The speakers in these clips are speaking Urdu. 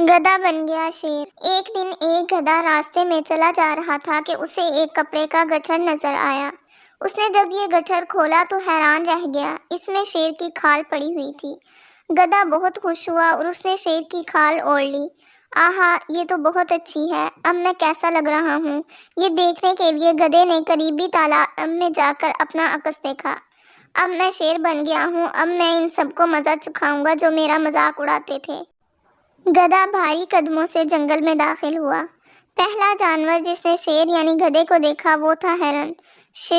گدھا بن گیا شیر۔ ایک دن ایک گدھا راستے میں چلا جا رہا تھا کہ اسے ایک کپڑے کا گٹھر نظر آیا۔ اس نے جب یہ گٹھر کھولا تو حیران رہ گیا، اس میں شیر کی کھال پڑی ہوئی تھی۔ گدھا بہت خوش ہوا اور اس نے شیر کی کھال اوڑھ لی۔ آہا، یہ تو بہت اچھی ہے، اب میں کیسا لگ رہا ہوں؟ یہ دیکھنے کے لیے گدھے نے قریبی تالاب میں جا کر اپنا عکس دیکھا۔ اب میں شیر بن گیا ہوں، اب میں ان سب کو مزہ چکھاؤں گا جو میرا مذاق اڑاتے تھے۔ گدھا بھاری قدموں سے جنگل میں داخل ہوا۔ پہلا جانور جس نے شیر یعنی گدھے کو دیکھا وہ تھا ہرن۔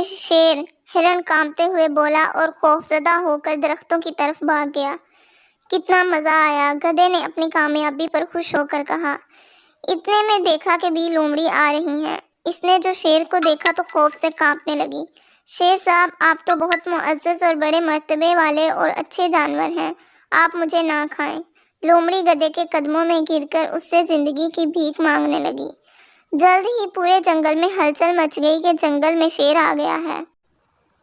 شیر ہرن کانپتے ہوئے بولا اور خوفزدہ ہو کر درختوں کی طرف بھاگ گیا۔ کتنا مزہ آیا، گدھے نے اپنی کامیابی پر خوش ہو کر کہا۔ اتنے میں دیکھا کہ بھی لومڑی آ رہی ہیں۔ اس نے جو شیر کو دیکھا تو خوف سے کانپنے لگی۔ شیر صاحب، آپ تو بہت معزز اور بڑے مرتبے والے اور اچھے جانور ہیں، آپ مجھے نہ کھائیں۔ لومڑی گدھے کے قدموں میں گر کر اس سے زندگی کی بھیک مانگنے لگی۔ جلد ہی پورے جنگل میں ہلچل مچ گئی کہ جنگل میں شیر آ گیا ہے۔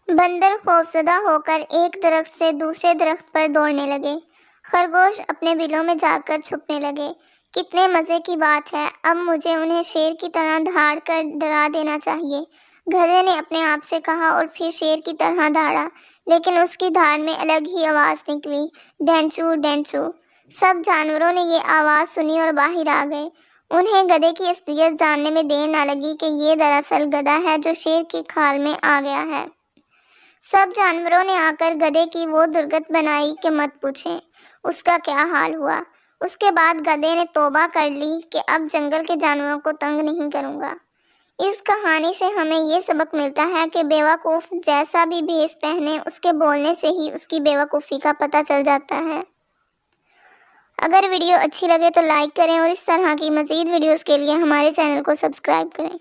بندر خوفزدہ ہو کر ایک درخت سے دوسرے درخت پر دوڑنے لگے۔ خرگوش اپنے بلوں میں جا کر چھپنے لگے۔ کتنے مزے کی بات ہے، اب مجھے انہیں شیر کی طرح دھاڑ کر ڈرا دینا چاہیے، گدھے نے اپنے آپ سے کہا اور پھر شیر کی طرح دھاڑا، لیکن اس کی دھاڑ میں الگ ہی آواز نکلی، ڈینچو ڈینچو۔ سب جانوروں نے یہ آواز سنی اور باہر آ گئے۔ انہیں گدھے کی اصلیت جاننے میں دیر نہ لگی کہ یہ دراصل گدھا ہے جو شیر کی کھال میں آ گیا ہے۔ سب جانوروں نے آ کر گدھے کی وہ درگت بنائی کہ مت پوچھیں اس کا کیا حال ہوا۔ اس کے بعد گدھے نے توبہ کر لی کہ اب جنگل کے جانوروں کو تنگ نہیں کروں گا۔ اس کہانی سے ہمیں یہ سبق ملتا ہے کہ بیوقوف جیسا بھی بھیس پہنے، اس کے بولنے سے ہی اس کی بیوقوفی کا پتہ چل جاتا ہے۔ اگر ویڈیو اچھی لگے تو لائک کریں اور اس طرح کی مزید ویڈیوز کے لیے ہمارے چینل کو سبسکرائب کریں۔